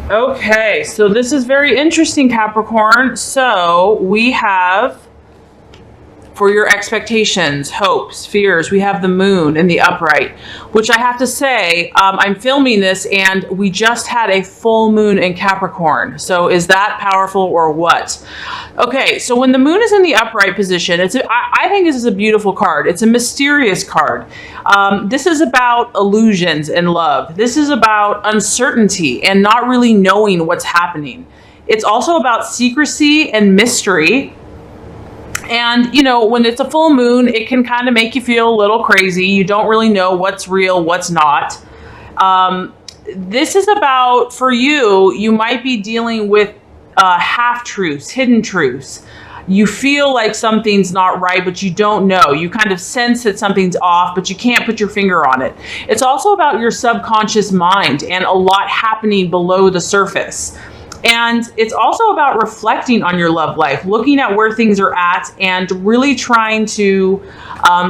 Okay, so this is very interesting, Capricorn. So we have, for your expectations, hopes, fears, we have the moon in the upright, which I have to say, I'm filming this and we just had a full moon in Capricorn. So is that powerful or what? Okay, so when the moon is in the upright position, I think this is a beautiful card. It's a mysterious card. This is about illusions in love. This is about uncertainty and not really knowing what's happening. It's also about secrecy and mystery. And, you know, when it's a full moon, it can kind of make you feel a little crazy. You don't really know what's real, what's not. This is about, for you, you might be dealing with half-truths, hidden truths. You feel like something's not right, but you don't know. You kind of sense that something's off, but you can't put your finger on it. It's also about your subconscious mind and a lot happening below the surface. And it's also about reflecting on your love life, looking at where things are at and really trying to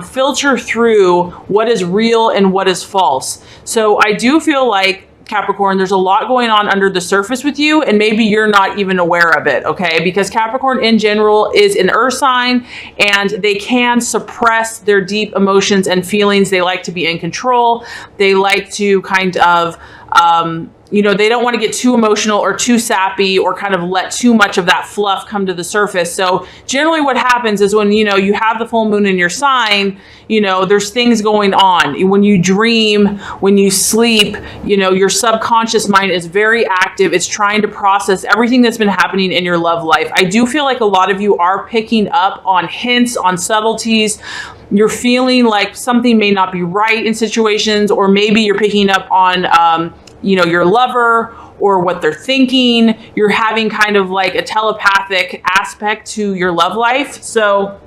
filter through what is real and what is false. So I do feel like, Capricorn, there's a lot going on under the surface with you, and maybe you're not even aware of it, okay? Because Capricorn in general is an earth sign, and they can suppress their deep emotions and feelings. They like to be in control. They like to kind of, you know, they don't want to get too emotional or too sappy or kind of let too much of that fluff come to the surface. So generally what happens is when, you know, you have the full moon in your sign, you know, there's things going on. When you dream, when you sleep, you know, your subconscious mind is very active. It's trying to process everything that's been happening in your love life. I do feel like a lot of you are picking up on hints, on subtleties. You're feeling like something may not be right in situations, or maybe you're picking up on, you know, your lover or what they're thinking. You're having kind of like a telepathic aspect to your love life. So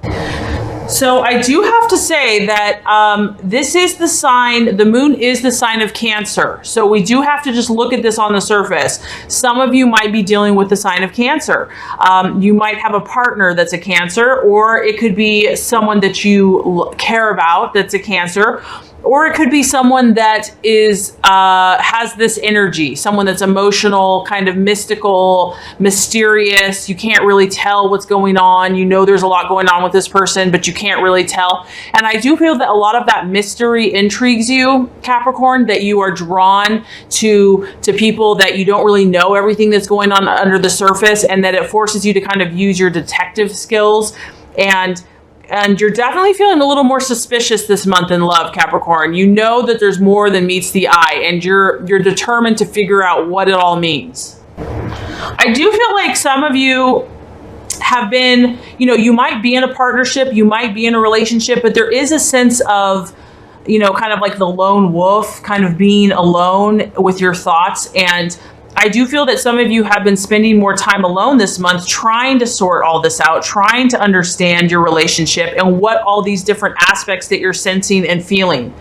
I do have to say that this is the sign, the moon is the sign of Cancer. So we do have to just look at this on the surface. Some of you might be dealing with the sign of Cancer. You might have a partner that's a Cancer, or it could be someone that you care about that's a Cancer. Or it could be someone that is has this energy, someone that's emotional, kind of mystical, mysterious. You can't really tell what's going on. You know there's a lot going on with this person, but you can't really tell. And I do feel that a lot of that mystery intrigues you, Capricorn, that you are drawn to people that you don't really know everything that's going on under the surface, and that it forces you to kind of use your detective skills. And you're definitely feeling a little more suspicious this month in love, Capricorn. You know that there's more than meets the eye, and you're determined to figure out what it all means. I do feel like some of you have been, you know, you might be in a partnership, you might be in a relationship, but there is a sense of, you know, kind of like the lone wolf, kind of being alone with your thoughts. And I do feel that some of you have been spending more time alone this month, trying to sort all this out, trying to understand your relationship and what all these different aspects that you're sensing and feeling.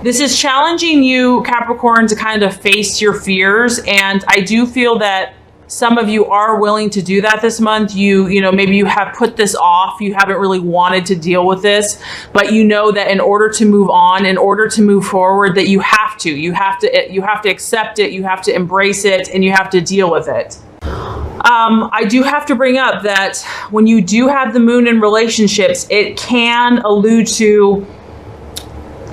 This is challenging you, Capricorn, to kind of face your fears. And I do feel that some of you are willing to do that this month. You know, maybe you have put this off. You haven't really wanted to deal with this, but you know that in order to move on, in order to move forward, that you have to accept it. You have to embrace it, and you have to deal with it. I do have to bring up that when you do have the moon in relationships, it can allude to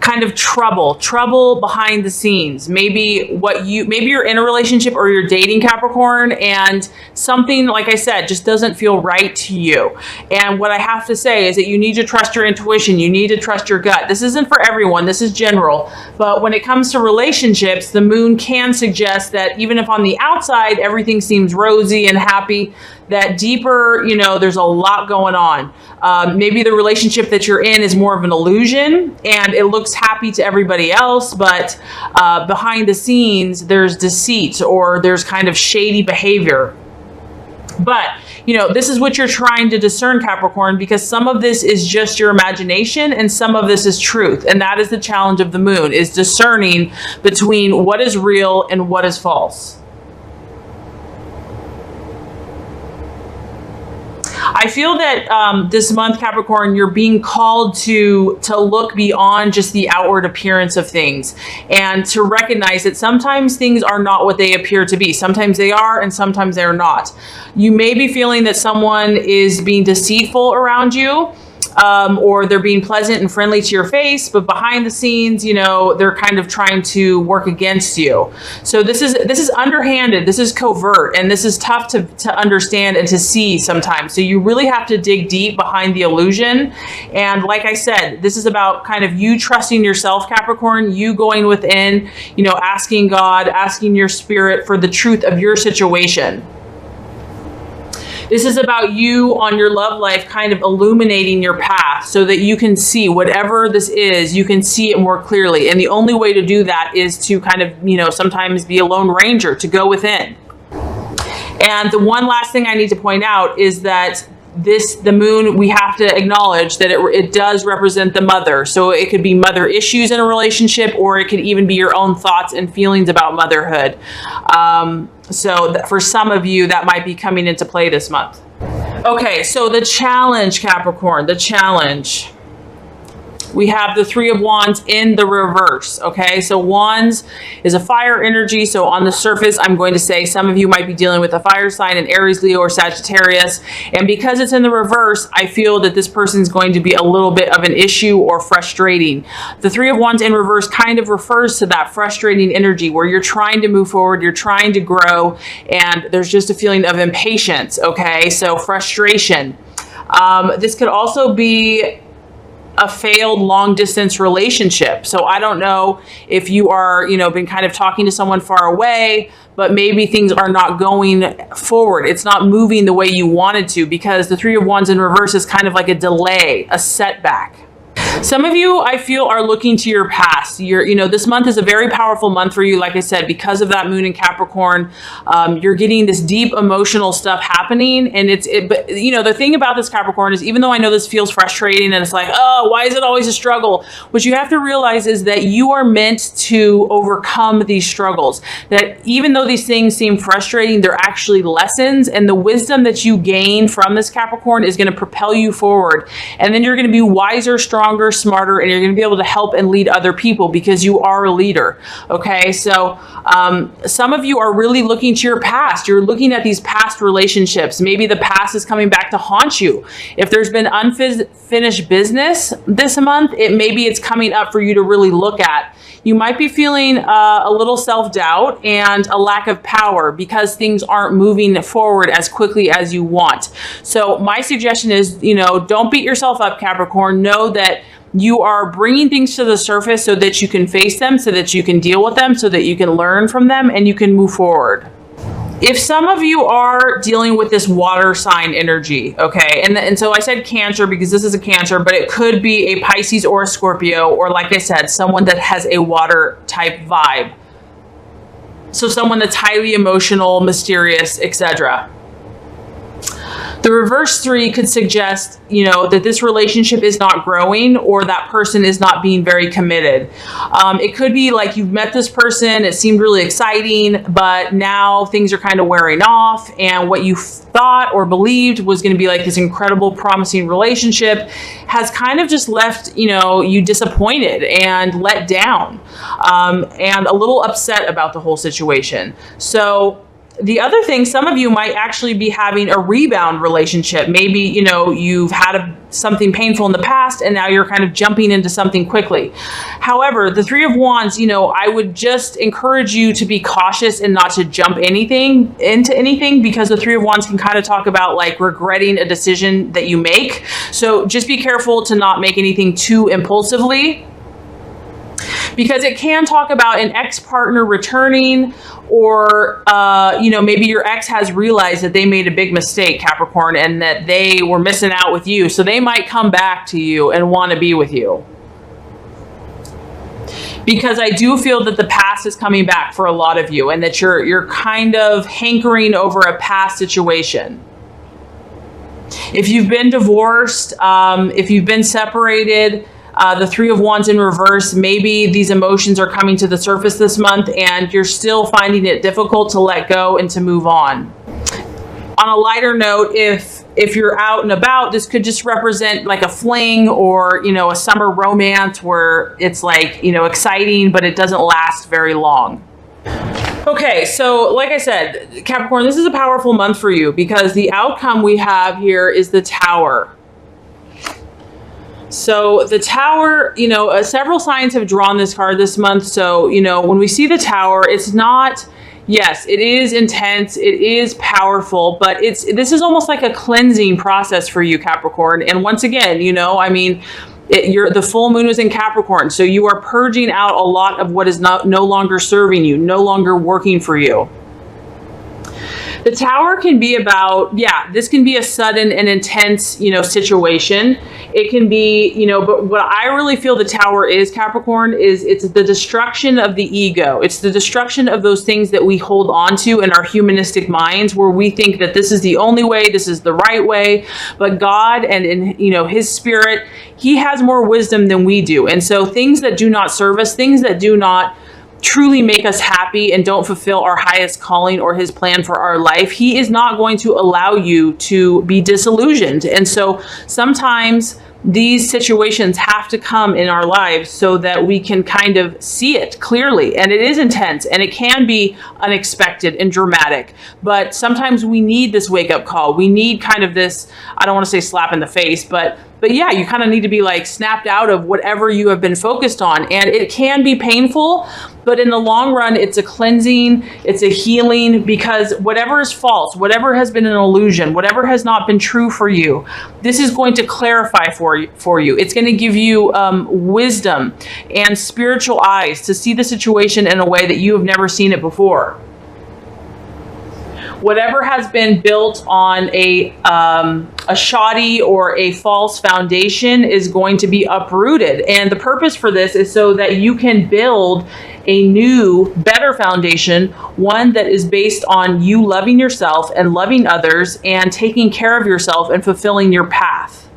kind of trouble behind the scenes. Maybe you're in a relationship or you're dating, Capricorn, and something, like I said, just doesn't feel right to you. And what I have to say is that you need to trust your intuition. You need to trust your gut. This isn't for everyone. This is general. But when it comes to relationships, the moon can suggest that even if on the outside everything seems rosy and happy, that deeper, you know, there's a lot going on. Maybe the relationship that you're in is more of an illusion and it looks happy to everybody else, but behind the scenes, there's deceit or there's kind of shady behavior. But, you know, this is what you're trying to discern, Capricorn, because some of this is just your imagination and some of this is truth. And that is the challenge of the moon, is discerning between what is real and what is false. I feel that this month, Capricorn, you're being called to look beyond just the outward appearance of things and to recognize that sometimes things are not what they appear to be. Sometimes they are and sometimes they're not. You may be feeling that someone is being deceitful around you. Or they're being pleasant and friendly to your face, but behind the scenes, you know, they're kind of trying to work against you. So this is underhanded, this is covert, and this is tough to understand and to see sometimes. So you really have to dig deep behind the illusion. And like I said, this is about kind of you trusting yourself, Capricorn, you going within, you know, asking God, asking your spirit for the truth of your situation. This is about you on your love life kind of illuminating your path so that you can see whatever this is, you can see it more clearly. And the only way to do that is to kind of, you know, sometimes be a lone ranger, to go within. And the one last thing I need to point out is that the moon, we have to acknowledge that it does represent the mother. So it could be mother issues in a relationship, or it could even be your own thoughts and feelings about motherhood. So for some of you, that might be coming into play this month. Okay, so the challenge, Capricorn, the challenge. We have the Three of Wands in the reverse, okay? So Wands is a fire energy. So on the surface, I'm going to say some of you might be dealing with a fire sign in Aries, Leo, or Sagittarius. And because it's in the reverse, I feel that this person is going to be a little bit of an issue or frustrating. The Three of Wands in reverse kind of refers to that frustrating energy where you're trying to move forward, you're trying to grow, and there's just a feeling of impatience, okay? So frustration. This could also be a failed long distance relationship. So I don't know if you are, you know, been kind of talking to someone far away, but maybe things are not going forward. It's not moving the way you wanted to, because the Three of Wands in reverse is kind of like a delay, a setback. Some of you, I feel, are looking to your past. You know, this month is a very powerful month for you. Like I said, because of that moon in Capricorn, you're getting this deep emotional stuff happening. And but you know, the thing about this Capricorn is, even though I know this feels frustrating and it's like, oh, why is it always a struggle? What you have to realize is that you are meant to overcome these struggles. That even though these things seem frustrating, they're actually lessons. And the wisdom that you gain from this Capricorn is going to propel you forward. And then you're going to be wiser, stronger, smarter, and you're going to be able to help and lead other people because you are a leader. Okay, so some of you are really looking to your past. You're looking at these past relationships. Maybe the past is coming back to haunt you. If there's been unfinished business this month, maybe it's coming up for you to really look at. You might be feeling a little self-doubt and a lack of power because things aren't moving forward as quickly as you want. So my suggestion is, you know, don't beat yourself up, Capricorn. Know that you are bringing things to the surface so that you can face them, so that you can deal with them, so that you can learn from them and you can move forward. If some of you are dealing with this water sign energy, okay, and so I said Cancer because this is a Cancer, but it could be a Pisces or a Scorpio, or like I said, someone that has a water type vibe. So someone that's highly emotional, mysterious, etc. The reverse three could suggest, you know, that this relationship is not growing or that person is not being very committed. It could be like you've met this person, it seemed really exciting, but now things are kind of wearing off, and what you thought or believed was going to be like this incredible, promising relationship has kind of just left, you know, you disappointed and let down, and a little upset about the whole situation. So the other thing, some of you might actually be having a rebound relationship. Maybe, you know, you've had something painful in the past and now you're kind of jumping into something quickly. However, the Three of Wands, you know, I would just encourage you to be cautious and not to jump into anything, because the Three of Wands can kind of talk about like regretting a decision that you make. So just be careful to not make anything too impulsively, because it can talk about an ex-partner returning, or, you know, maybe your ex has realized that they made a big mistake, Capricorn, and that they were missing out with you. So they might come back to you and want to be with you. Because I do feel that the past is coming back for a lot of you, and that you're kind of hankering over a past situation. If you've been divorced, if you've been separated, the Three of Wands in reverse, maybe these emotions are coming to the surface this month and you're still finding it difficult to let go and to move on. On a lighter note, if if you're out and about, this could just represent like a fling or, you know, a summer romance where it's like, you know, exciting, but it doesn't last very long. Okay, so like I said, Capricorn, this is a powerful month for you because the outcome we have here is the Tower. So the Tower, you know, several signs have drawn this card this month. So, you know, when we see the Tower, it's not, yes, it is intense, it is powerful, but this is almost like a cleansing process for you, Capricorn. And once again, you know, I mean, the full moon is in Capricorn, so you are purging out a lot of what is no longer serving you, no longer working for you. The Tower can be about, yeah, this can be a sudden and intense, you know, situation. It can be, you know, but what I really feel the Tower is, Capricorn, is it's the destruction of the ego. It's the destruction of those things that we hold on to in our humanistic minds, where we think that this is the only way, this is the right way. But God and in, you know, his spirit, he has more wisdom than we do. And so things that do not serve us, things that do not truly make us happy and don't fulfill our highest calling or his plan for our life, he is not going to allow you to be disillusioned. And so sometimes these situations have to come in our lives so that we can kind of see it clearly. And it is intense and it can be unexpected and dramatic, but sometimes we need this wake-up call. We need kind of this, I don't want to say slap in the face, but yeah, you kind of need to be like snapped out of whatever you have been focused on. And it can be painful, but in the long run, it's a cleansing, it's a healing, because whatever is false, whatever has been an illusion, whatever has not been true for you, this is going to clarify for you. It's going to give you wisdom and spiritual eyes to see the situation in a way that you have never seen it before. Whatever has been built on a shoddy or a false foundation is going to be uprooted. And the purpose for this is so that you can build a new, better foundation, one that is based on you loving yourself and loving others and taking care of yourself and fulfilling your path.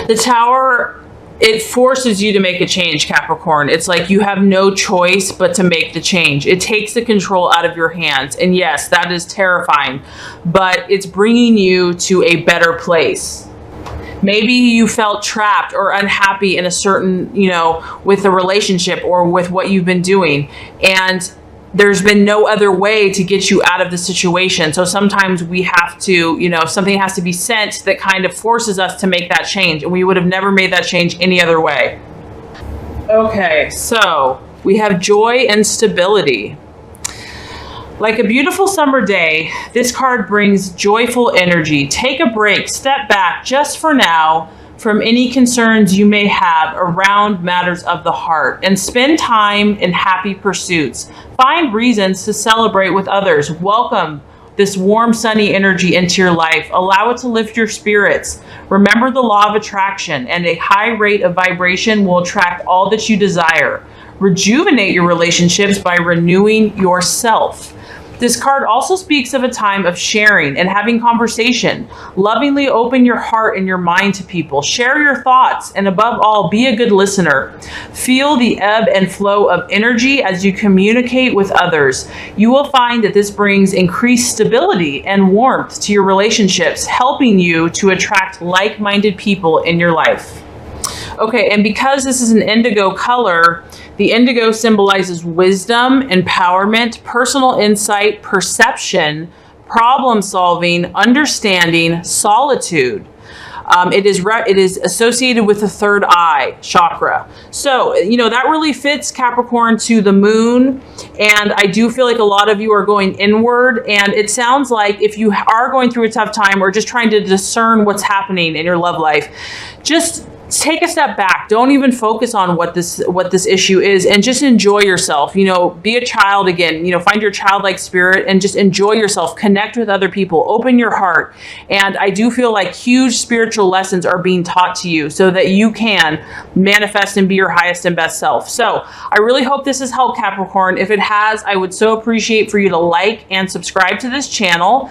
The Tower, it forces you to make a change, Capricorn. It's like you have no choice but to make the change. It takes the control out of your hands. And yes, that is terrifying, but it's bringing you to a better place. Maybe you felt trapped or unhappy in a certain, you know, with a relationship or with what you've been doing. And there's been no other way to get you out of the situation. So sometimes we have to, you know, something has to be sent that kind of forces us to make that change. And we would have never made that change any other way. Okay, so we have joy and stability. Like a beautiful summer day, this card brings joyful energy. Take a break, step back just for now from any concerns you may have around matters of the heart, and spend time in happy pursuits. Find reasons to celebrate with others. Welcome this warm, sunny energy into your life. Allow it to lift your spirits. Remember the law of attraction, and a high rate of vibration will attract all that you desire. Rejuvenate your relationships by renewing yourself. This card also speaks of a time of sharing and having conversation. Lovingly open your heart and your mind to people. Share your thoughts, and above all, be a good listener. Feel the ebb and flow of energy as you communicate with others. You will find that this brings increased stability and warmth to your relationships, helping you to attract like-minded people in your life. Okay, and because this is an indigo color, the indigo symbolizes wisdom, empowerment, personal insight, perception, problem solving, understanding, solitude. It is associated with the third eye chakra. So, you know, that really fits Capricorn to the moon. And I do feel like a lot of you are going inward. And it sounds like if you are going through a tough time or just trying to discern what's happening in your love life, just take a step back. Don't even focus on what this issue is, and just enjoy yourself. You know, be a child again. You know, find your childlike spirit and just enjoy yourself. Connect with other people. Open your heart. And I do feel like huge spiritual lessons are being taught to you so that you can manifest and be your highest and best self. So I really hope this has helped, Capricorn. If it has, I would so appreciate for you to like and subscribe to this channel.